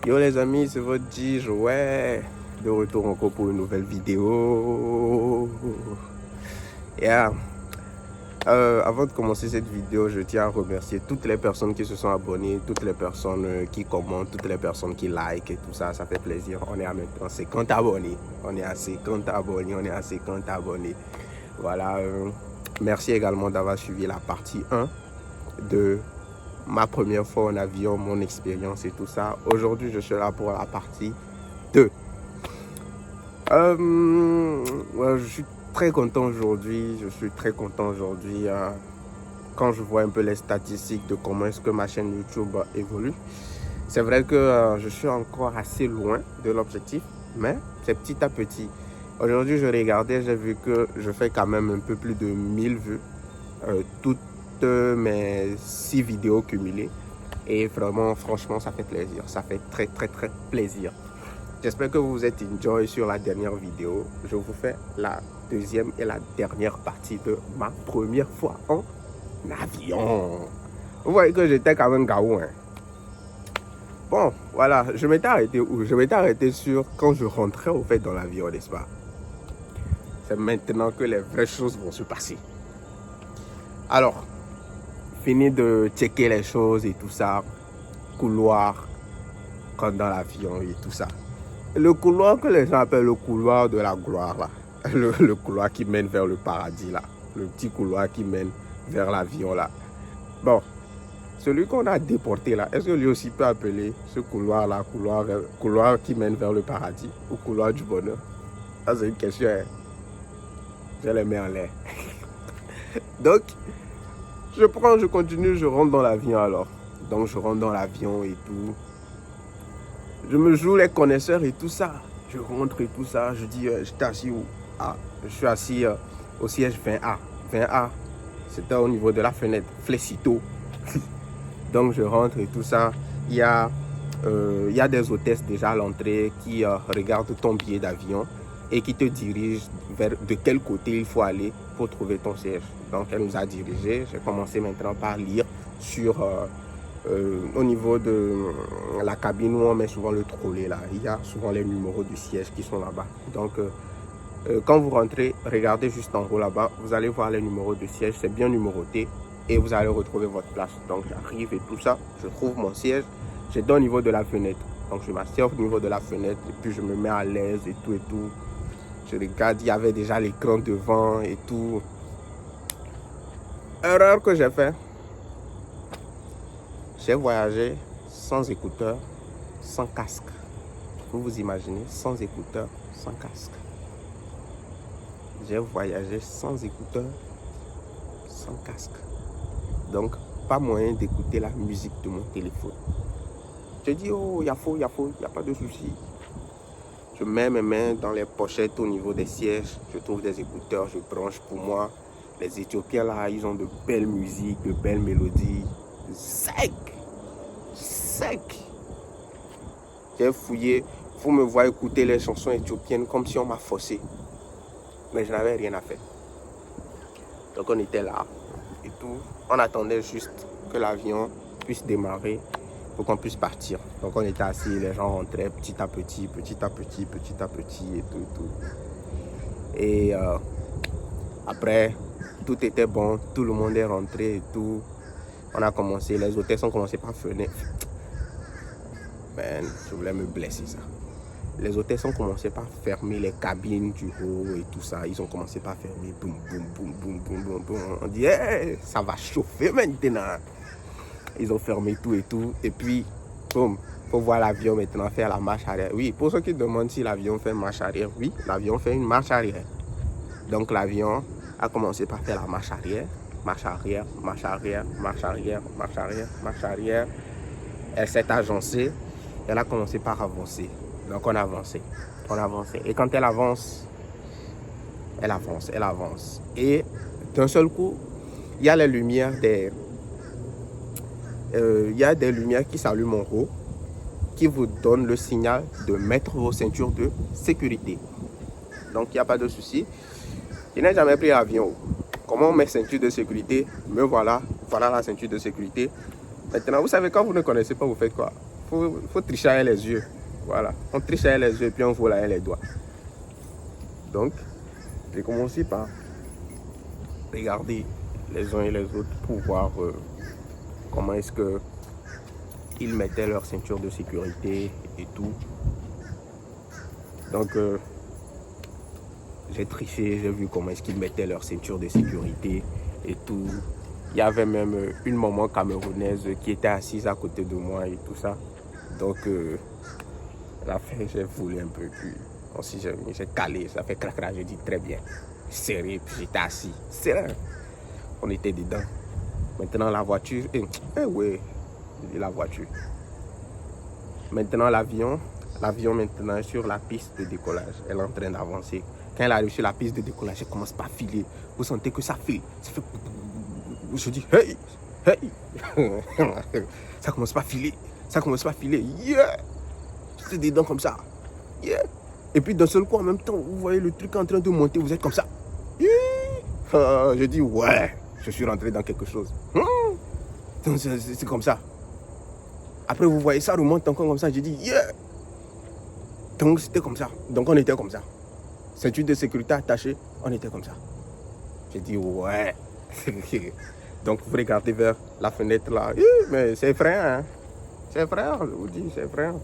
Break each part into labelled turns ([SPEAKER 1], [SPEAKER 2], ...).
[SPEAKER 1] Yo les amis, c'est votre Gige, ouais, de retour encore pour une nouvelle vidéo. Yeah. Avant de commencer cette vidéo, je tiens à remercier toutes les personnes qui se sont abonnées, toutes les personnes qui commentent, toutes les personnes qui like et tout ça, ça fait plaisir. On est à maintenant 50 abonnés, on est à 50 abonnés, on est à 50 abonnés. Voilà, merci également d'avoir suivi la partie 1 de ma première fois en avion, mon expérience et tout ça. Aujourd'hui, je suis là pour la partie 2. Ouais, je suis très content aujourd'hui. Quand je vois un peu les statistiques de comment est-ce que ma chaîne YouTube évolue. C'est vrai que je suis encore assez loin de l'objectif, mais c'est petit à petit. Aujourd'hui, je regardais, j'ai vu que je fais quand même un peu plus de 1000 vues. Toutes mes 6 vidéos cumulées. Et vraiment, franchement, ça fait plaisir. Ça fait très plaisir. J'espère que vous vous êtes enjoy sur la dernière vidéo. Je vous fais la deuxième et la dernière partie de ma première fois en avion. Vous voyez que j'étais quand même gaou, hein. Bon, voilà, je m'étais arrêté où? Je m'étais arrêté sur quand je rentrais au fait dans l'avion, n'est-ce pas? C'est maintenant que les vraies choses vont se passer. Alors, fini de checker les choses et tout ça, couloir, quand dans l'avion et tout ça. Le couloir que les gens appellent le couloir de la gloire, là. Le couloir qui mène vers le paradis, là. Le petit couloir qui mène vers l'avion, là. Bon, celui qu'on a déporté, là, est-ce que lui aussi peut appeler ce couloir-là, couloir qui mène vers le paradis ou couloir du bonheur? Ça, c'est une question, hein. Je les mets en l'air. Donc, je continue, je rentre dans l'avion alors. Donc, je rentre dans l'avion et tout. Je me joue les connaisseurs et tout ça. Je rentre et tout ça. Je dis, j'étais assis où? Ah, je suis assis au siège 20A. 20A, c'était au niveau de la fenêtre. Flécito. Donc, je rentre et tout ça. Il y a des hôtesses déjà à l'entrée qui regardent ton billet d'avion et qui te dirigent vers de quel côté il faut aller pour trouver ton siège. Donc, elle nous a dirigés. J'ai commencé maintenant par lire sur... au niveau de la cabine où on met souvent le trolley là, il y a souvent les numéros du siège qui sont là-bas. Donc quand vous rentrez, regardez juste en haut là-bas, vous allez voir les numéros de siège, c'est bien numéroté et vous allez retrouver votre place. Donc j'arrive et tout ça, je trouve mon siège, j'étais au niveau de la fenêtre. Donc je m'assieds au niveau de la fenêtre et puis je me mets à l'aise et tout et tout. Je regarde, il y avait déjà l'écran devant et tout. Erreur que j'ai fait. J'ai voyagé sans écouteurs, sans casque. Vous vous imaginez, sans écouteurs, sans casque. J'ai voyagé sans écouteurs, sans casque. Donc, pas moyen d'écouter la musique de mon téléphone. Je dis, oh, il y a pas de souci. Je mets mes mains dans les pochettes au niveau des sièges. Je trouve des écouteurs, je branche pour moi. Les Éthiopiens là, ils ont de belles musiques, de belles mélodies. Sec. J'ai fouillé, vous me voyez écouter les chansons éthiopiennes comme si on m'a forcé. Mais je n'avais rien à faire. Donc on était là et tout. On attendait juste que l'avion puisse démarrer pour qu'on puisse partir. Donc on était assis, les gens rentraient petit à petit et tout. Et après, tout était bon, tout le monde est rentré et tout. On a commencé, les hôtesses ont commencé par freiner. Ben, je voulais me blesser ça. Les hôtesses ont commencé par fermer les cabines du haut et tout ça. Ils ont commencé par fermer. Boum. On dit, hey, ça va chauffer maintenant. Ils ont fermé tout et tout. Et puis, boum, faut voir l'avion maintenant faire la marche arrière. Oui, pour ceux qui demandent si l'avion fait marche arrière, oui, l'avion fait une marche arrière. Donc l'avion a commencé par faire la marche arrière. Marche arrière. Elle s'est agencée. Elle a commencé par avancer. Donc on avançait. Et quand elle avance. Et d'un seul coup, il y a les lumières des lumières qui s'allument en haut, qui vous donnent le signal de mettre vos ceintures de sécurité. Donc il n'y a pas de souci. Je n'ai jamais pris l'avion. Comment on met ceinture de sécurité? Me voilà la ceinture de sécurité. Maintenant, vous savez, quand vous ne connaissez pas, vous faites quoi? faut tricher avec les yeux. Voilà, on triche avec les yeux et puis on vole avec les doigts. Donc, j'ai commencé par regarder les uns et les autres pour voir comment est-ce que ils mettaient leur ceinture de sécurité et tout. Donc, j'ai triché, j'ai vu comment est-ce qu'ils mettaient leur ceinture de sécurité et tout. Il y avait même une maman camerounaise qui était assise à côté de moi et tout ça. Donc, la fin, j'ai voulu un peu, puis aussi j'ai calé, ça fait crac-crac, j'ai dit très bien. Serré, puis j'étais assis. Serré. On était dedans. Maintenant, la voiture, oui, la voiture. Maintenant, l'avion maintenant est sur la piste de décollage. Elle est en train d'avancer. Quand elle arrive sur la piste de décollage, elle commence pas à filer. Vous sentez que ça file. Ça fait... Je dis, hey, hey. Ça commence pas à filer. Ça commence pas à filer. Yeah. J'étais dedans comme ça. Yeah. Et puis d'un seul coup, en même temps, vous voyez le truc en train de monter. Vous êtes comme ça. Yeah. Je dis, ouais, je suis rentré dans quelque chose. Donc c'est comme ça. Après, vous voyez ça remonte encore comme ça. Je dis, yeah. Donc c'était comme ça. Donc on était comme ça. Ceinture de sécurité attachée, on était comme ça. J'ai dit, ouais. Donc vous regardez vers la fenêtre là. Mais c'est effrayant. Hein? C'est effrayant, je vous dis, c'est effrayant.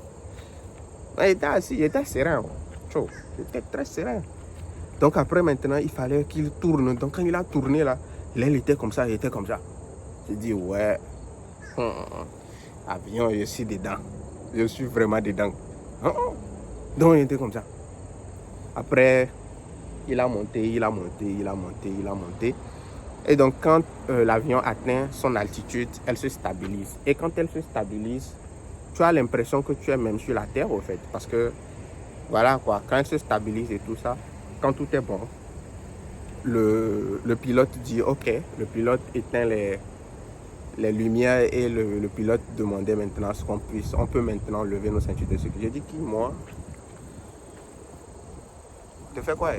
[SPEAKER 1] Il était assis, il était serein. Il était très serein. Donc après maintenant, il fallait qu'il tourne. Donc quand il a tourné là, l'aile était comme ça, il était comme ça. J'ai dit, ouais. Avion, je suis dedans. Je suis vraiment dedans. Donc il était comme ça. Après, il a monté. Et donc quand l'avion atteint son altitude, elle se stabilise. Et quand elle se stabilise, tu as l'impression que tu es même sur la terre au fait. Parce que, voilà quoi, quand elle se stabilise et tout ça, quand tout est bon, le pilote dit ok, le pilote éteint les lumières et le pilote demandait maintenant ce on peut maintenant lever nos ceintures de sécurité. J'ai dit qui, moi? Tu fais quoi?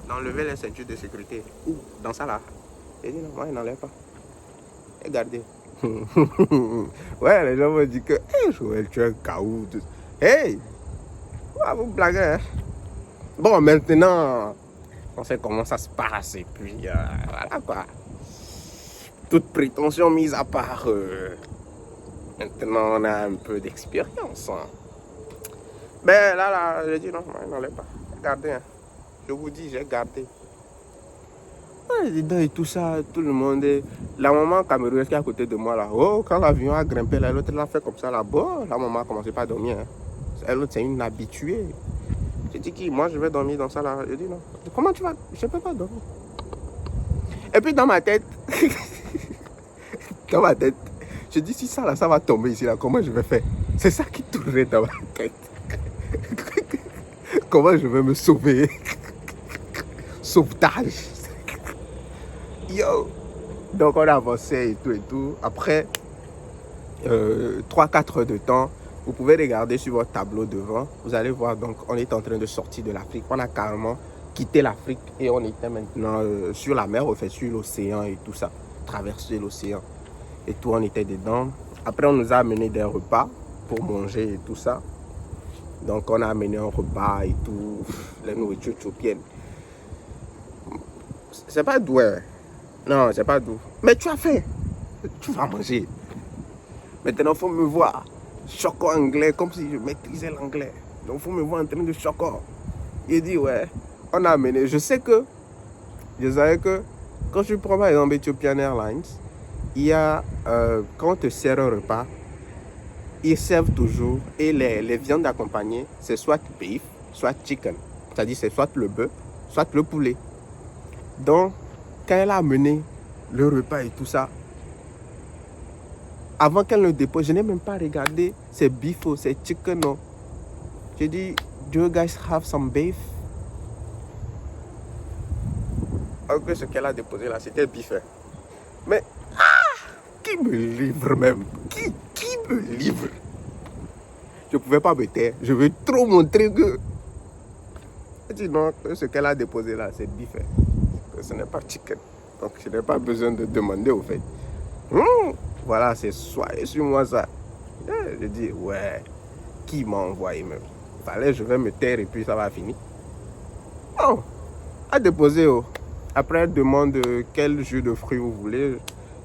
[SPEAKER 1] D'enlever les ceintures de sécurité. Où? Dans ça là. J'ai dit non, moi, il n'enlève pas. Regardez. Ouais, les gens me disent que hey, Joël, tu es un caou. Hey! Vous blaguez. Hein? Bon, maintenant, on sait comment ça se passe. Et puis, voilà quoi. Toute prétention mise à part. Maintenant, on a un peu d'expérience. Hein. Ben là, j'ai dit non, moi, il n'enlève pas. Regardez. Hein. Je vous dis, j'ai gardé. Et tout ça, tout le monde. La maman camerounaise qui est à côté de moi là. Oh, quand l'avion a grimpé là, l'autre l'a fait comme ça là. Bon, la maman a commencé pas à dormir. Hein. L'autre, c'est une habituée. J'ai dit qui? Moi, je vais dormir dans ça là. Je dis non. Comment tu vas? Je peux pas dormir. Et puis dans ma tête, je dis si ça là, ça va tomber ici là. Comment je vais faire? C'est ça qui tournerait dans ma tête. Comment je vais me sauver? Sauvetage. Yo. Donc on a avancé et tout. Après 3-4 heures de temps, vous pouvez regarder sur votre tableau devant. Vous allez voir, donc on est en train de sortir de l'Afrique. On a carrément quitté l'Afrique et on était maintenant sur la mer, en fait, sur l'océan et tout ça. Traverser l'océan et tout, on était dedans. Après on nous a amené des repas pour manger et tout ça. Donc on a amené un repas et tout, la nourriture éthiopienne. C'est pas doux, hein? Non, c'est pas doux. Mais tu as faim, tu vas manger. Maintenant, il faut me voir choco anglais, comme si je maîtrisais l'anglais. Donc, il faut me voir en train de choco. Il dit, ouais, on a amené. Je savais que quand je prends par exemple Ethiopian Airlines, il y a, quand on te sert un repas, ils servent toujours, et les viandes accompagnées, c'est soit beef, soit chicken. C'est-à-dire, c'est soit le bœuf, soit le poulet. Donc, quand elle a amené le repas et tout ça, avant qu'elle ne dépose, je n'ai même pas regardé c'est beef ou c'est chicken. Non. J'ai dit, do you guys have some beef? Alors que ce qu'elle a déposé là, c'était beef. Mais, qui me livre même? Qui me livre? Je ne pouvais pas me taire. Je veux trop montrer que... J'ai dit non, ce qu'elle a déposé là, c'est beef. Ce n'est pas chicken. Donc, je n'ai pas besoin de demander au fait. Voilà, c'est soyez sur moi ça. Je dis, ouais, qui m'a envoyé même? Fallait, je vais me taire et puis ça va finir. Bon, à déposer. Oh. Après, elle demande quel jus de fruits vous voulez.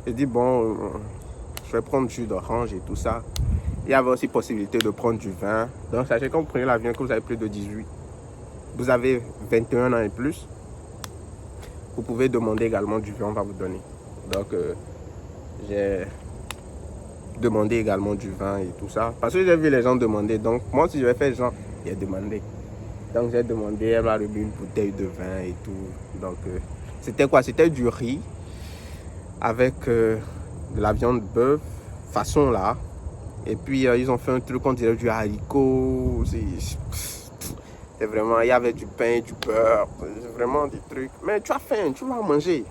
[SPEAKER 1] Je dis, bon, je vais prendre jus d'orange et tout ça. Il y avait aussi possibilité de prendre du vin. Donc, sachez quand vous prenez l'avion, que vous avez plus de 18, vous avez 21 ans et plus, vous pouvez demander également du vin, on va vous donner. Donc, j'ai demandé également du vin et tout ça. Parce que j'ai vu les gens demander. Donc, moi, si je vais faire genre, j'ai demandé. Donc, j'ai demandé, elle m'a remis une bouteille de vin et tout. Donc, c'était quoi? C'était du riz avec de la viande bœuf, façon là. Et puis, ils ont fait un truc, on dirait du haricot. C'est vraiment, il y avait du pain, du beurre. C'est vraiment des trucs. Mais tu as faim, tu vas manger.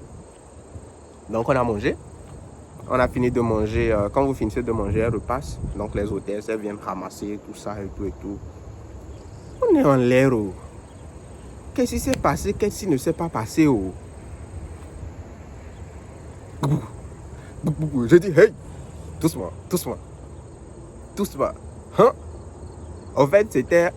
[SPEAKER 1] Donc, on a mangé. On a fini de manger. Quand vous finissez de manger, elle repasse. Donc, les hôtesses, elles viennent ramasser tout ça et tout et tout. On est en l'air. Oh. Qu'est-ce qui s'est passé? Qu'est-ce qui ne s'est pas passé? Oh. Je dis, hey, doucement, doucement. Doucement. Hein? En fait, c'était...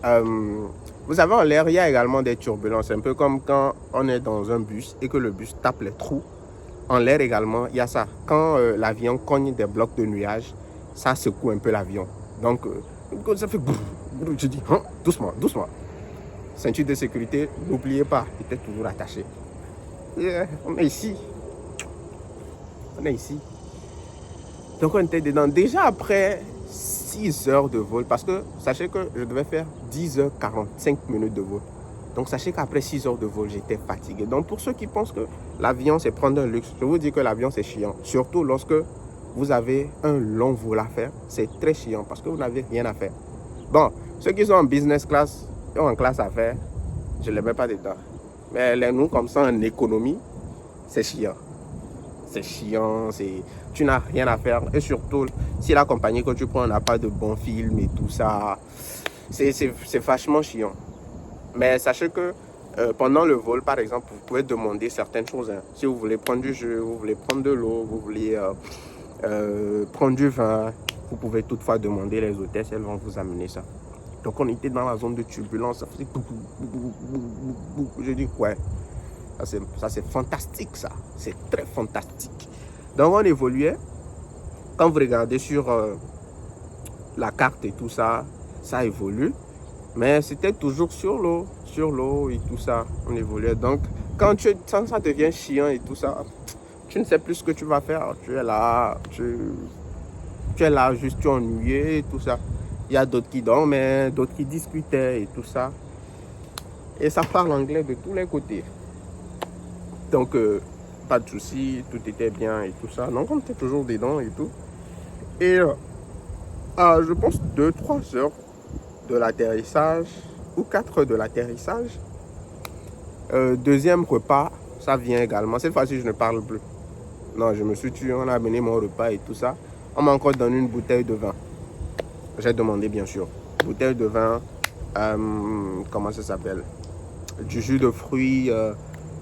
[SPEAKER 1] vous savez, en l'air, il y a également des turbulences. Un peu comme quand on est dans un bus et que le bus tape les trous. En l'air également, il y a ça. Quand l'avion cogne des blocs de nuages, ça secoue un peu l'avion. Donc, ça fait... Je dis, hein? Doucement, doucement. Ceinture de sécurité, n'oubliez pas, il était toujours attaché. Yeah, on est ici. On est ici. Donc, on était dedans. Déjà après 6 heures de vol, parce que sachez que je devais faire 10h45 minutes de vol. Donc, sachez qu'après 6 heures de vol, j'étais fatigué. Donc, pour ceux qui pensent que l'avion, c'est prendre un luxe, je vous dis que l'avion, c'est chiant. Surtout lorsque vous avez un long vol à faire, c'est très chiant parce que vous n'avez rien à faire. Bon, ceux qui sont en business class, qui ont en classe à faire, je ne les mets pas dedans. Mais les nous, comme ça, en économie, c'est chiant. C'est chiant, tu n'as rien à faire. Et surtout, si la compagnie que tu prends n'a pas de bons films et tout ça, c'est vachement chiant. Mais sachez que pendant le vol, par exemple, vous pouvez demander certaines choses. Hein. Si vous voulez prendre du jus, vous voulez prendre de l'eau, vous voulez prendre du vin, vous pouvez toutefois demander les hôtesses, elles vont vous amener ça. Donc on était dans la zone de turbulence, ça faisait je dis ouais, ça c'est fantastique ça, c'est très fantastique. Donc on évoluait, quand vous regardez sur la carte et tout ça, ça évolue. Mais c'était toujours sur l'eau et tout ça, on évoluait. Donc, quand ça devient chiant et tout ça, tu ne sais plus ce que tu vas faire. Tu es là, juste tu es ennuyé et tout ça. Il y a d'autres qui dormaient, d'autres qui discutaient et tout ça. Et ça parle anglais de tous les côtés. Donc, pas de souci, tout était bien et tout ça. Donc, on était toujours dedans et tout. Et je pense 2-3 heures de l'atterrissage ou 4 heures de l'atterrissage. Deuxième repas, ça vient également. Cette fois-ci, je ne parle plus. Non, je me suis tué, on a amené mon repas et tout ça. On m'a encore donné une bouteille de vin. J'ai demandé, bien sûr. Bouteille de vin, comment ça s'appelle? Du jus de fruits.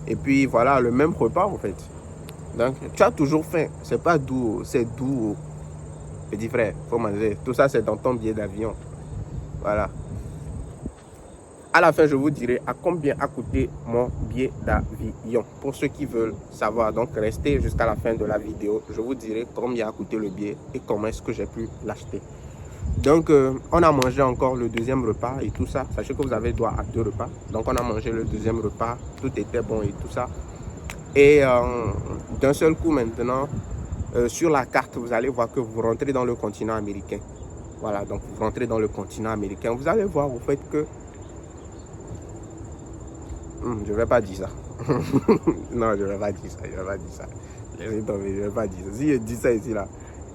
[SPEAKER 1] Et puis, voilà, le même repas, en fait. Donc, tu as toujours faim. C'est pas doux, c'est doux. Petit frère, faut manger. Tout ça, c'est dans ton billet d'avion. Voilà. À la fin, je vous dirai à combien a coûté mon billet d'avion. Pour ceux qui veulent savoir, donc restez jusqu'à la fin de la vidéo. Je vous dirai combien a coûté le billet et comment est-ce que j'ai pu l'acheter. Donc, on a mangé encore le deuxième repas et tout ça. Sachez que vous avez droit à 2 repas. Donc, on a mangé le deuxième repas. Tout était bon et tout ça. Et d'un seul coup maintenant, sur la carte, vous allez voir que vous rentrez dans le continent américain. Voilà, donc vous rentrez dans le continent américain. Vous allez voir au fait que... je ne vais pas dire ça. Non, je ne vais pas dire ça. Je ne vais pas dire ça. Laissez tomber, je ne vais pas dire ça. Si je dis ça ici, là,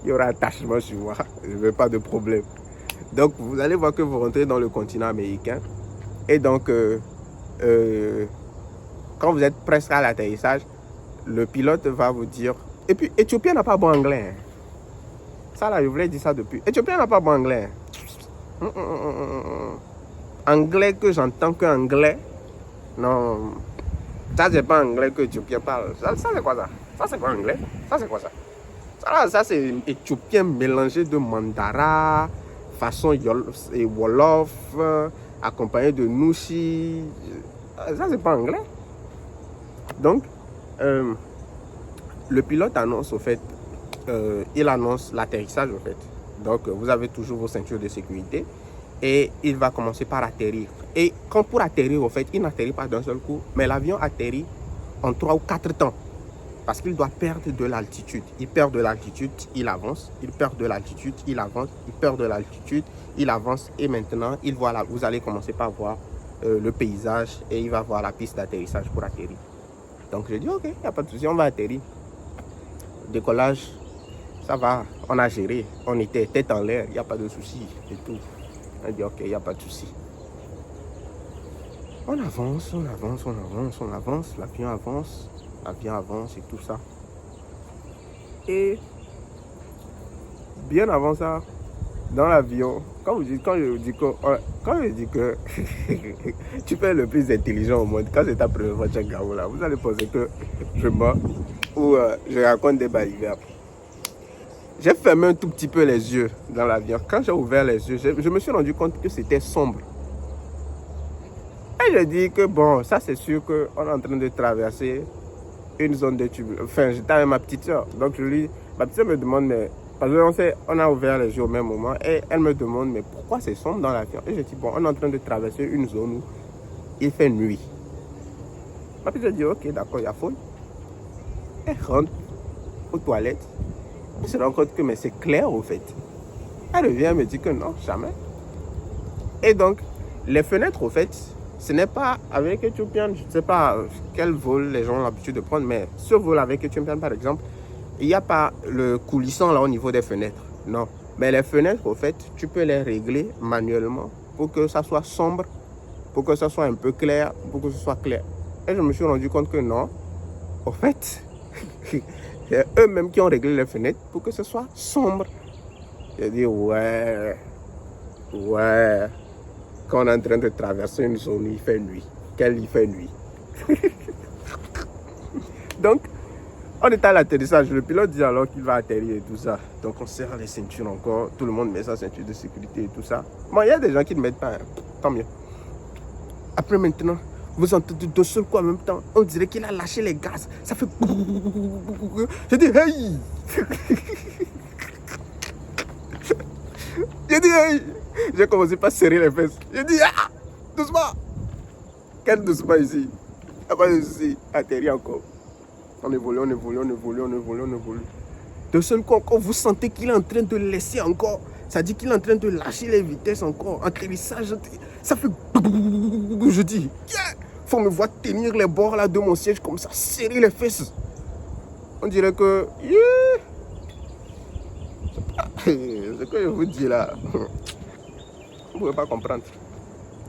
[SPEAKER 1] il y aura un attachement sur moi. Je ne veux pas de problème. Donc, vous allez voir que vous rentrez dans le continent américain. Et donc, quand vous êtes presque à l'atterrissage, le pilote va vous dire... Et puis, Éthiopien n'a pas bon anglais. Hein. Ça, là, je voulais dire ça depuis. Éthiopien n'a pas bon anglais. Hein. Anglais que j'entends qu'anglais. Non. Ça, c'est pas anglais que Éthiopien parle. Ça c'est quoi ça? Ça, c'est quoi anglais? Ça, c'est quoi ça? Voilà, ça c'est éthiopien mélangé de mandara, façon et wolof, accompagné de nushi. Ça c'est pas anglais. Donc, le pilote annonce au fait, il annonce l'atterrissage au fait. Donc, vous avez toujours vos ceintures de sécurité et il va commencer par atterrir. Et quand pour atterrir au fait, il n'atterrit pas d'un seul coup, mais l'avion atterrit en 3 ou 4 temps. Parce qu'il doit perdre de l'altitude. Il perd de l'altitude, il avance. Il perd de l'altitude, il avance. Il perd de l'altitude, il avance. Et maintenant, vous allez commencer par voir le paysage et il va voir la piste d'atterrissage pour atterrir. Donc, je dis, ok, il n'y a pas de souci, on va atterrir. Décollage, ça va, on a géré. On était tête en l'air, il n'y a pas de souci et tout. On dit, ok, il n'y a pas de souci. On avance, on avance, on avance, on avance. L'avion avance et tout ça. Et bien avant ça, dans l'avion, quand je dis que tu peux être le plus intelligent au monde, quand c'est ta première fois à là, vous allez penser que je mens ou je raconte des balivernes. J'ai fermé un tout petit peu les yeux dans l'avion. Quand j'ai ouvert les yeux, je me suis rendu compte que c'était sombre. Et je dis que bon, ça c'est sûr qu'on est en train de traverser une zone de turbulence. Enfin, j'étais avec ma petite soeur. Donc ma petite soeur me demande, mais parce qu'on a ouvert les yeux au même moment et elle me demande, mais pourquoi c'est sombre dans l'avion? Et je dis, bon, on est en train de traverser une zone où il fait nuit. Ma petite soeur dit, ok, d'accord, il y a faune. Elle rentre aux toilettes. Elle se rend compte que mais c'est clair au fait. Elle revient et me dit que non, jamais. Et donc, les fenêtres au fait, ce n'est pas avec Ethiopian, je ne sais pas quel vol les gens ont l'habitude de prendre, mais ce vol avec Ethiopian par exemple, il n'y a pas le coulissant là au niveau des fenêtres. Non. Mais les fenêtres, au fait, tu peux les régler manuellement pour que ça soit sombre, pour que ça soit un peu clair, pour que ce soit clair. Et je me suis rendu compte que non. Au fait, c'est eux-mêmes qui ont réglé les fenêtres pour que ce soit sombre. J'ai dit, ouais. Quand on est en train de traverser une zone, il fait nuit. Il fait nuit. Donc, on est à l'atterrissage. Le pilote dit alors qu'il va atterrir et tout ça. Donc, on serre les ceintures encore. Tout le monde met sa ceinture de sécurité et tout ça. Bon, il y a des gens qui ne mettent pas. Hein. Tant mieux. Après, maintenant, vous entendez deux seuls coups en même temps. On dirait qu'il a lâché les gaz. Ça fait... Je dis, hey. Je dis, hey. J'ai commencé par serrer les fesses. J'ai dit, ah, doucement. Quel doucement ici. Il n'y a pas de souci. Atterri encore. On évolue. De seul coup, encore, vous sentez qu'il est en train de laisser encore. Ça dit qu'il est en train de lâcher les vitesses encore. Atterrissage. Ça fait... Je dis, faut me voir tenir les bords là de mon siège comme ça, serrer les fesses. On dirait que... Ce que je vous dis là... Vous ne pouvez pas comprendre.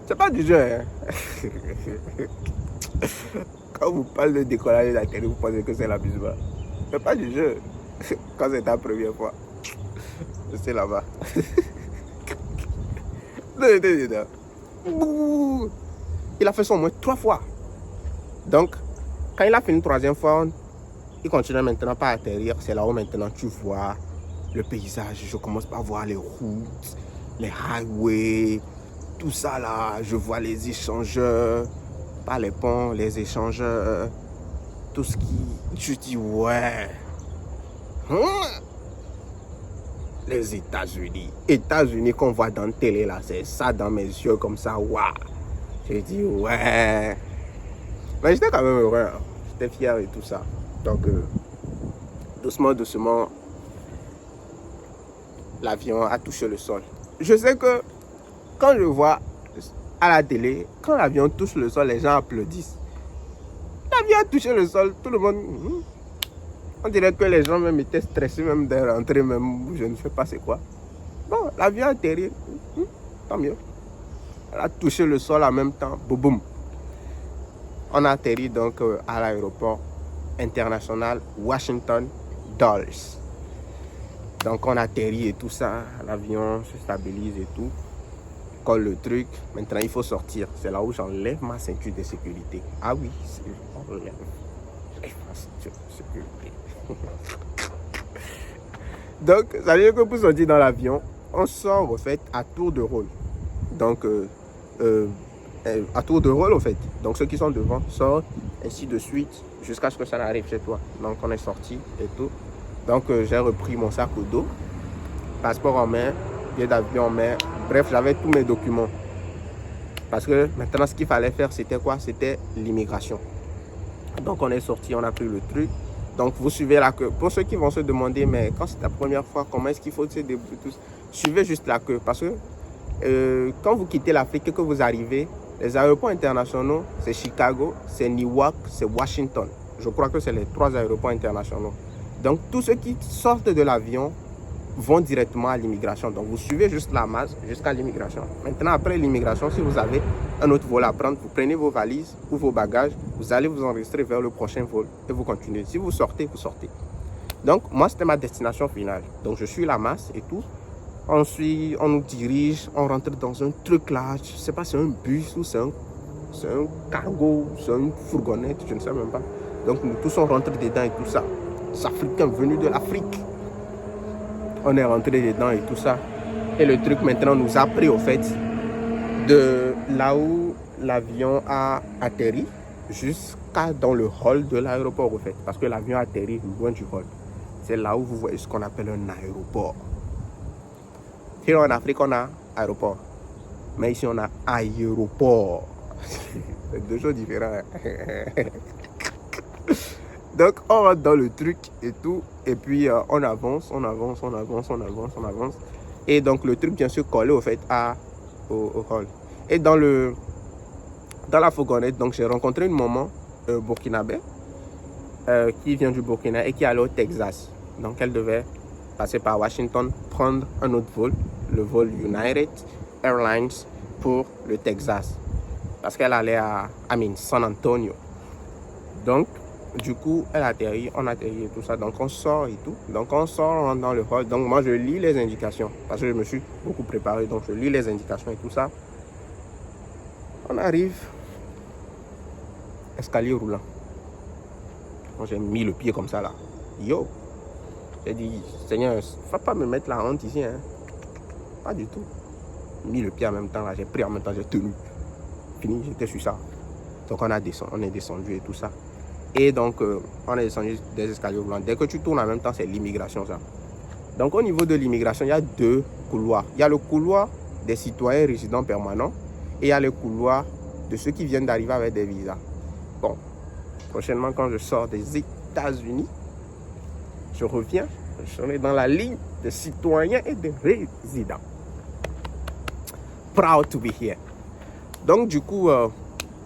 [SPEAKER 1] C'est pas du jeu. Hein? Quand vous parlez de décollage et d'atterrir, vous pensez que c'est l'amusement. C'est pas du jeu. Quand c'est ta première fois. C'est là-bas. Il a fait ça au moins 3 fois. Donc, quand il a fait une 3e fois, il continue maintenant par atterrir. C'est là où maintenant tu vois le paysage. Je commence par voir les routes, les highways, tout ça là. Je vois les échangeurs, pas les ponts, les échangeurs, tout ce qui... Je dis ouais. Les États-Unis qu'on voit dans la télé là, c'est ça dans mes yeux comme ça, waouh. J'ai dit ouais. Mais j'étais quand même heureux, hein. J'étais fier et tout ça. Donc doucement, l'avion a touché le sol. Je sais que quand je vois à la télé, quand l'avion touche le sol, les gens applaudissent. L'avion a touché le sol, tout le monde... On dirait que les gens même étaient stressés même de rentrer, même je ne sais pas c'est quoi. Bon, l'avion a atterri, tant mieux. Elle a touché le sol en même temps, boum boum. On a atterri donc à l'aéroport international Washington Dulles. Donc on atterrit et tout ça, l'avion se stabilise et tout. Colle le truc, maintenant il faut sortir. C'est là où j'enlève ma ceinture de sécurité. Ah oui, j'enlève ma ceinture de sécurité. Donc, ça veut dire que pour sortir dans l'avion, on sort au fait à tour de rôle. Donc, à tour de rôle au fait. Donc, ceux qui sont devant sortent, ainsi de suite, jusqu'à ce que ça n'arrive chez toi. Donc, on est sorti et tout. Donc, j'ai repris mon sac au dos, passeport en main, billet d'avion en main. Bref, j'avais tous mes documents. Parce que maintenant, ce qu'il fallait faire, c'était quoi? C'était l'immigration. Donc, on est sorti, on a pris le truc. Donc, vous suivez la queue. Pour ceux qui vont se demander, mais quand c'est ta première fois, comment est-ce qu'il faut se débrouiller tous? Suivez juste la queue. Parce que quand vous quittez l'Afrique et que vous arrivez, les aéroports internationaux, c'est Chicago, c'est Newark, c'est Washington. Je crois que c'est les 3 aéroports internationaux. Donc, tous ceux qui sortent de l'avion vont directement à l'immigration. Donc, vous suivez juste la masse jusqu'à l'immigration. Maintenant, après l'immigration, si vous avez un autre vol à prendre, vous prenez vos valises ou vos bagages, vous allez vous enregistrer vers le prochain vol et vous continuez. Si vous sortez, vous sortez. Donc, moi, c'était ma destination finale. Donc, je suis la masse et tout. Ensuite, on nous dirige, on rentre dans un truc là. Je ne sais pas si c'est un bus ou c'est un cargo, c'est une fourgonnette, je ne sais même pas. Donc, nous tous, on rentre dedans et tout ça. Les Africains venus de l'Afrique. On est rentré dedans et tout ça. Et le truc maintenant nous a pris au fait de là où l'avion a atterri jusqu'à dans le hall de l'aéroport au fait. Parce que l'avion a atterri loin du hall. C'est là où vous voyez ce qu'on appelle un aéroport. Ici en Afrique on a aéroport. Mais ici on a aéroport. C'est deux choses différentes. Donc, on rentre dans le truc et tout. Et puis, on avance. Et donc, le truc vient se coller, au fait, au hall. Et dans la fourgonnette, donc, j'ai rencontré une maman burkinabé qui vient du Burkina et qui allait au Texas. Donc, elle devait passer par Washington, prendre un autre vol, le vol United Airlines pour le Texas. Parce qu'elle allait à San Antonio. Donc, du coup, elle atterrit, on atterrit et tout ça. Donc, on sort et tout. Donc, on sort, on rentre dans le hall. Donc, moi, je lis les indications. Parce que je me suis beaucoup préparé. Donc, je lis les indications et tout ça. On arrive. Escalier roulant. Moi, j'ai mis le pied comme ça, là. Yo! J'ai dit, Seigneur, il ne faut pas me mettre la honte ici, hein. Pas du tout. J'ai mis le pied en même temps, là. J'ai pris en même temps, j'ai tenu. Fini, j'étais sur ça. Donc, on est descendu et tout ça. Et donc, on est descendu des escaliers roulants. Dès que tu tournes en même temps, c'est l'immigration, ça. Donc, au niveau de l'immigration, il y a 2 couloirs. Il y a le couloir des citoyens résidents permanents et il y a le couloir de ceux qui viennent d'arriver avec des visas. Bon, prochainement, quand je sors des États-Unis, je reviens, je serai dans la ligne des citoyens et des résidents. Proud to be here. Donc, du coup,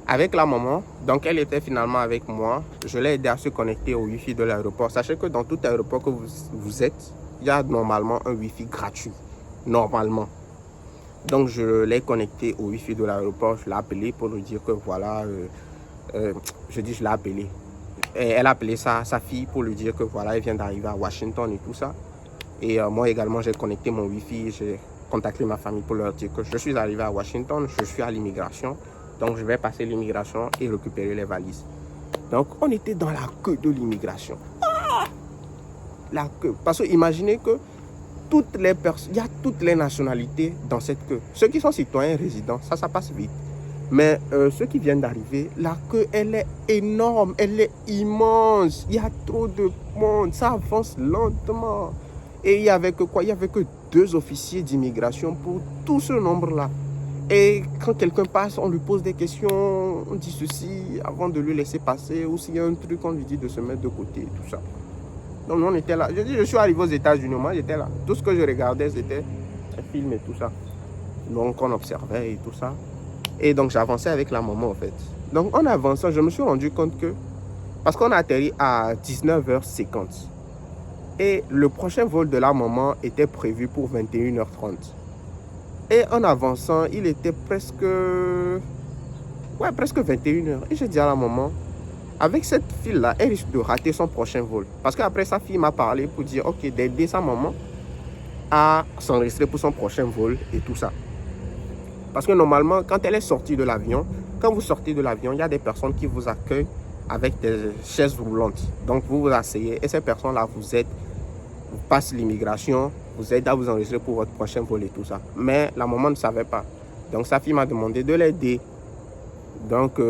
[SPEAKER 1] avec la maman, donc elle était finalement avec moi. Je l'ai aidé à se connecter au Wi-Fi de l'aéroport. Sachez que dans tout aéroport que vous êtes, il y a normalement un Wi-Fi gratuit. Normalement. Donc je l'ai connecté au Wi-Fi de l'aéroport. Je l'ai appelé pour lui dire que voilà, je l'ai appelé. Et elle a appelé sa fille pour lui dire que voilà, elle vient d'arriver à Washington et tout ça. Et moi également, j'ai connecté mon Wi-Fi. J'ai contacté ma famille pour leur dire que je suis arrivé à Washington, je suis à l'immigration. Donc, je vais passer l'immigration et récupérer les valises. Donc, on était dans la queue de l'immigration. Ah! La queue. Parce que imaginez que toutes les personnes, il y a toutes les nationalités dans cette queue. Ceux qui sont citoyens résidents, ça passe vite. Mais ceux qui viennent d'arriver, la queue, elle est énorme, elle est immense. Il y a trop de monde, ça avance lentement. Et il y avait que quoi? Il y avait que 2 officiers d'immigration pour tout ce nombre-là. Et quand quelqu'un passe, on lui pose des questions, on dit ceci avant de lui laisser passer. Ou s'il y a un truc, on lui dit de se mettre de côté, tout ça. Donc nous, on était là. Je suis arrivé aux États-Unis, moi j'étais là. Tout ce que je regardais, c'était un film et tout ça. Donc on observait et tout ça. Et donc j'avançais avec la maman en fait. Donc en avançant, je me suis rendu compte que, parce qu'on a atterri à 19h50. Et le prochain vol de la maman était prévu pour 21h30. Et en avançant, il était presque 21h. Et j'ai dit à la maman, avec cette fille-là, elle risque de rater son prochain vol. Parce qu'après, sa fille m'a parlé pour dire, ok, d'aider sa maman à s'enregistrer pour son prochain vol et tout ça. Parce que normalement, quand elle est sortie de l'avion, quand vous sortez de l'avion, il y a des personnes qui vous accueillent avec des chaises roulantes. Donc, vous vous asseyez et ces personnes-là vous aident passe l'immigration, vous aide à vous enregistrer pour votre prochain vol et tout ça. Mais la maman ne savait pas. Donc sa fille m'a demandé de l'aider. Donc,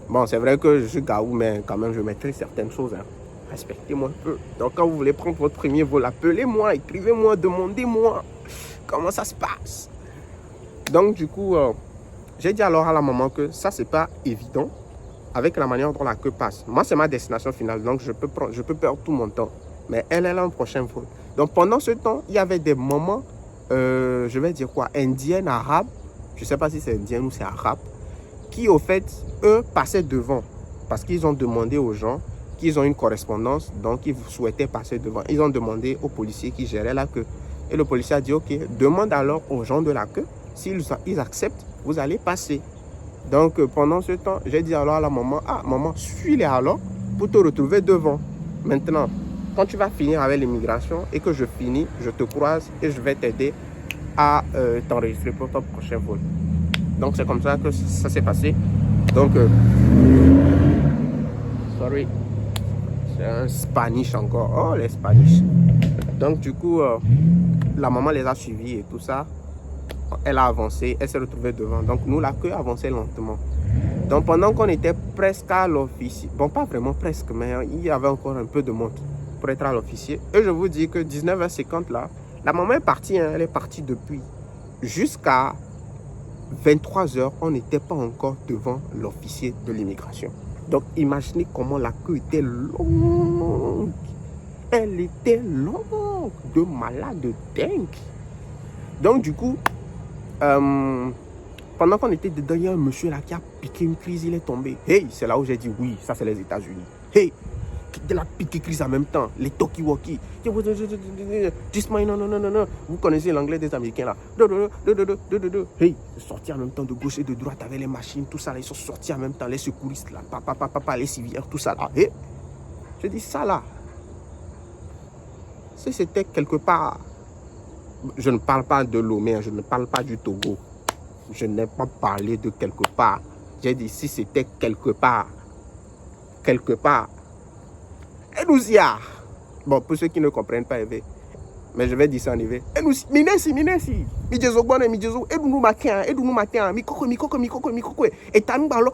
[SPEAKER 1] bon, c'est vrai que je suis gaou, mais quand même, je maîtrise certaines choses. Hein. Respectez-moi un peu. Donc, quand vous voulez prendre votre premier vol, appelez-moi, écrivez-moi, demandez-moi comment ça se passe. Donc, du coup, j'ai dit alors à la maman que ça, c'est pas évident avec la manière dont la queue passe. Moi, c'est ma destination finale, donc je peux perdre tout mon temps. Mais elle a un prochain vol. Donc, pendant ce temps, il y avait des mamans, je vais dire quoi, indiennes, arabes, je ne sais pas si c'est indien ou c'est arabe, qui, au fait, eux, passaient devant. Parce qu'ils ont demandé aux gens qu'ils ont une correspondance, donc ils souhaitaient passer devant. Ils ont demandé au policier qui gérait la queue. Et le policier a dit, ok, demande alors aux gens de la queue, s'ils acceptent, vous allez passer. Donc, pendant ce temps, j'ai dit alors à la maman, ah, maman, suis-les alors pour te retrouver devant. Maintenant, quand tu vas finir avec l'immigration et que je finis, je te croise et je vais t'aider à t'enregistrer pour ton prochain vol. Donc, c'est comme ça que ça s'est passé. Donc, sorry, c'est un Spanish encore. Oh, les Spanish. Donc, du coup, la maman les a suivis et tout ça. Elle a avancé, elle s'est retrouvée devant. Donc, nous, la queue avançait lentement. Donc, pendant qu'on était presque à l'officier, bon, pas vraiment presque, mais il y avait encore un peu de monde pour être à l'officier. Et je vous dis que 19h50 là, la maman est partie, hein, elle est partie depuis. Jusqu'à 23h, on n'était pas encore devant l'officier de l'immigration. Donc, imaginez comment la queue était longue. Elle était longue, de malade, de dingue. Donc, du coup, pendant qu'on était dedans, il y a un monsieur là qui a piqué une crise, il est tombé. Hey, c'est là où j'ai dit oui, ça c'est les États-Unis. Hey, de la piqué crise en même temps, les talkie-walkie. Just non, non, non, non, non. Vous connaissez l'anglais des Américains là. Hey, ils sont sortis en même temps de gauche et de droite avec les machines, tout ça là. Ils sont sortis en même temps, les secouristes là, papa, les civières, tout ça là. Hey, je dis ça là. Si c'était quelque part, je ne parle pas de Lomé, je ne parle pas du Togo. Je n'ai pas parlé de quelque part. J'ai dit si c'était quelque part. Quelque part. Et nous y a. Bon, pour ceux qui ne comprennent pas, mais je vais dire ça en éveil. Et nous, minesi. Mijezo bonne, mijezo. Et nous matin, mikoko. Et tanubalo,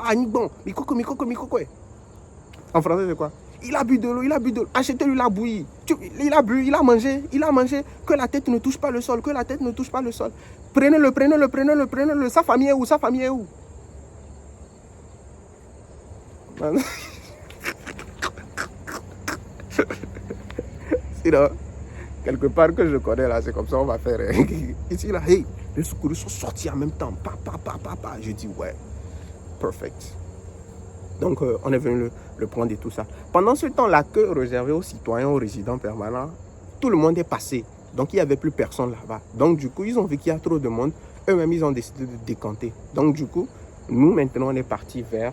[SPEAKER 1] anibon. Mikoko. En français, c'est quoi? Il a bu de l'eau. Achetez-lui la bouillie. Il a bu, il a mangé. Que la tête ne touche pas le sol. Prenez-le. Sa famille est où? Sinon, quelque part que je connais là, c'est comme ça on va faire. Ici là, hey, les secouristes sont sortis en même temps. Papa. Je dis ouais, perfect. Donc on est venu le prendre et tout ça. Pendant ce temps, la queue réservée aux citoyens, aux résidents permanents, tout le monde est passé. Donc il n'y avait plus personne là-bas. Donc du coup, ils ont vu qu'il y a trop de monde. Eux-mêmes, ils ont décidé de décanter. Donc du coup, nous maintenant, on est parti vers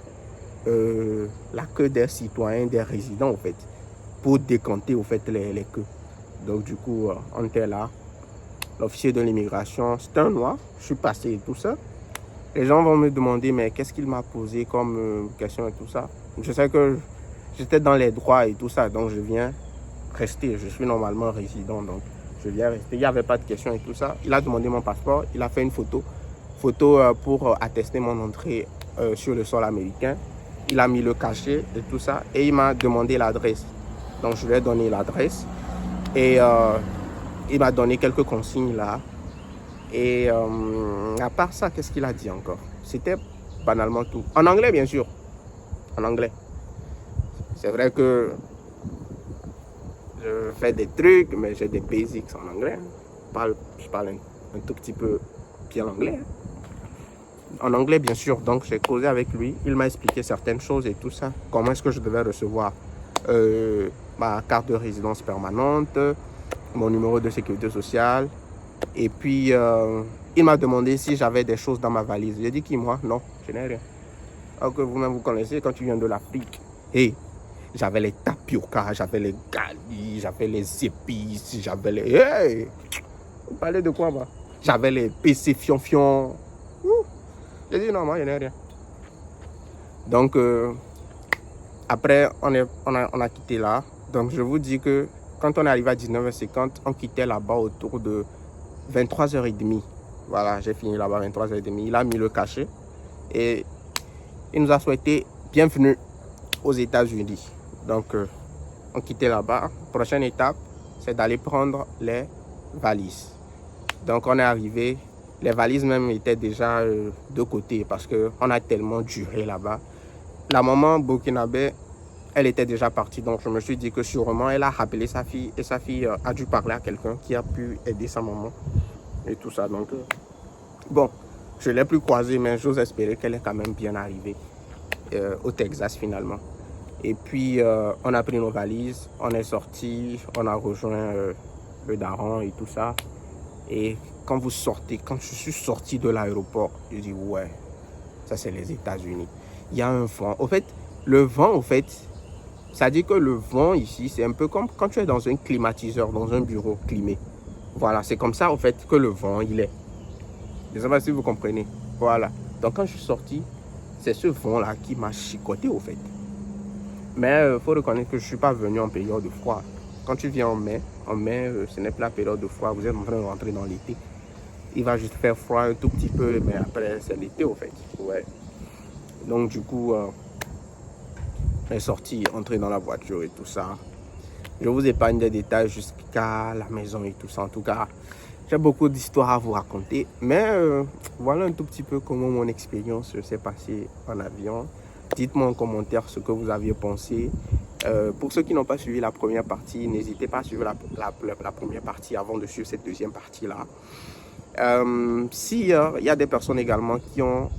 [SPEAKER 1] la queue des citoyens, des résidents en fait, pour décanter au fait les queues. Donc du coup, on était là. L'officier de l'immigration, c'est un noir. Je suis passé et tout ça. Les gens vont me demander, mais qu'est-ce qu'il m'a posé comme question et tout ça. Je sais que j'étais dans les droits et tout ça, donc je viens rester. Je suis normalement résident, donc je viens rester. Il n'y avait pas de question et tout ça. Il a demandé mon passeport, il a fait une photo pour attester mon entrée sur le sol américain. Il a mis le cachet et tout ça, et il m'a demandé l'adresse. Donc je lui ai donné l'adresse, et il m'a donné quelques consignes là. Et à part ça, qu'est-ce qu'il a dit encore? C'était banalement tout. En anglais, bien sûr. En anglais. C'est vrai que je fais des trucs, mais j'ai des basics en anglais. Je parle un tout petit peu bien anglais. En anglais, bien sûr. Donc, j'ai causé avec lui. Il m'a expliqué certaines choses et tout ça. Comment est-ce que je devais recevoir ma carte de résidence permanente, mon numéro de sécurité sociale. Et puis, il m'a demandé si j'avais des choses dans ma valise. J'ai dit qui, moi? Non, je n'ai rien. Alors que vous-même, vous connaissez, quand tu viens de l'Afrique, hey, j'avais les tapioca, j'avais les galis, j'avais les épices, j'avais les... Hey! Vous parlez de quoi, moi? J'avais les PC fion. J'ai dit non, moi, je n'ai rien. Donc, après, on a quitté là. Donc, je vous dis que quand on est arrivé à 19h50, on quittait là-bas autour de 23h30. Voilà, j'ai fini là-bas à 23h30. Il a mis le cachet et il nous a souhaité bienvenue aux États-Unis. Donc, on quittait là-bas. Prochaine étape, c'est d'aller prendre les valises. Donc, on est arrivé. Les valises même étaient déjà de côté parce qu'on a tellement duré là-bas. La maman burkinabé, elle était déjà partie. Donc, je me suis dit que sûrement, elle a rappelé sa fille. Et sa fille a dû parler à quelqu'un qui a pu aider sa maman. Et tout ça. Donc, bon, je ne l'ai plus croisée, mais j'ose espérer qu'elle est quand même bien arrivée au Texas finalement. Et puis, on a pris nos valises, on est sorti, on a rejoint le daron et tout ça. Et quand vous sortez, quand je suis sorti de l'aéroport, je dis ouais, ça c'est les États-Unis. Il y a un vent. Au fait, le vent, au fait, ça dit que le vent ici, c'est un peu comme quand tu es dans un climatiseur, dans un bureau climé. Voilà, c'est comme ça, au fait, que le vent, il est. Je ne sais pas si vous comprenez. Voilà. Donc, quand je suis sorti, c'est ce vent-là qui m'a chicoté, au fait. Mais il faut reconnaître que je ne suis pas venu en période de froid. Quand tu viens en mai, ce n'est plus la période de froid. Vous êtes en train de rentrer dans l'été. Il va juste faire froid un tout petit peu, mais après, c'est l'été, au fait. Ouais. Donc, du coup, on est sorti, entré dans la voiture et tout ça. Je vous épargne des détails jusqu'à la maison et tout ça. En tout cas, j'ai beaucoup d'histoires à vous raconter. Mais voilà un tout petit peu comment mon expérience s'est passée en avion. Dites-moi en commentaire ce que vous aviez pensé. Pour ceux qui n'ont pas suivi la première partie, n'hésitez pas à suivre la première partie avant de suivre cette deuxième partie-là. S'il y a des personnes également qui ont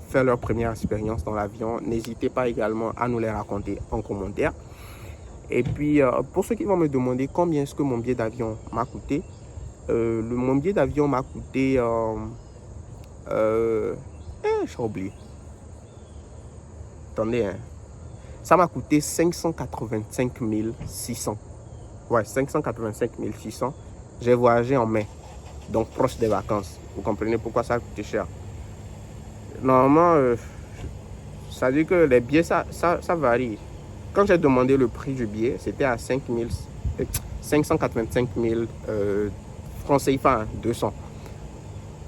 [SPEAKER 1] fait leur première expérience dans l'avion, n'hésitez pas également à nous les raconter en commentaire. Et puis, pour ceux qui vont me demander combien est-ce que mon billet d'avion m'a coûté, mon billet d'avion m'a coûté... j'ai oublié. Attendez, hein. Ça m'a coûté 585 600. Ouais, 585 600. J'ai voyagé en mai, donc proche des vacances. Vous comprenez pourquoi ça a coûté cher. Normalement, ça dit que les billets, ça varie. Quand j'ai demandé le prix du billet, c'était à 585 000 francs CFA, 200.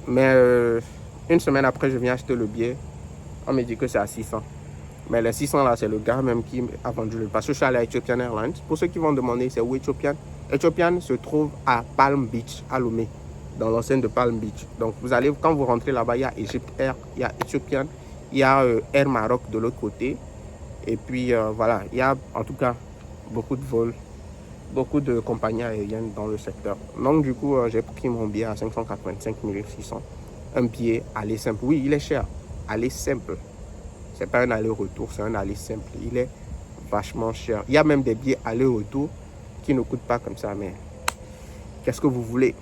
[SPEAKER 1] Mais une semaine après, je viens acheter le billet. On me dit que c'est à 600. Mais les 600 là, c'est le gars même qui a vendu le. Parce que je suis allé à Ethiopian Airlines. Pour ceux qui vont demander, c'est où Ethiopian? Ethiopian se trouve à Palm Beach, à Lomé, dans l'enceinte de Palm Beach. Donc vous allez, quand vous rentrez là-bas, il y a Egypt Air, il y a Ethiopian, il y a Air Maroc de l'autre côté. Et puis voilà, il y a en tout cas beaucoup de vols, beaucoup de compagnies aériennes dans le secteur. Donc du coup, j'ai pris mon billet à 585 600. Un billet aller simple. Oui, il est cher. Aller simple. C'est pas un aller-retour, c'est un aller simple. Il est vachement cher. Il y a même des billets aller-retour qui ne coûtent pas comme ça, mais qu'est-ce que vous voulez?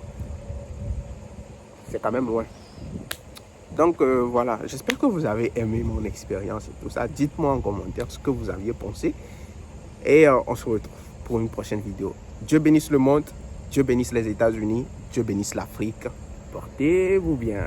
[SPEAKER 1] C'est quand même loin. Donc voilà, j'espère que vous avez aimé mon expérience et tout ça. Dites-moi en commentaire ce que vous aviez pensé. Et on se retrouve pour une prochaine vidéo. Dieu bénisse le monde, Dieu bénisse les États-Unis, Dieu bénisse l'Afrique. Portez-vous bien.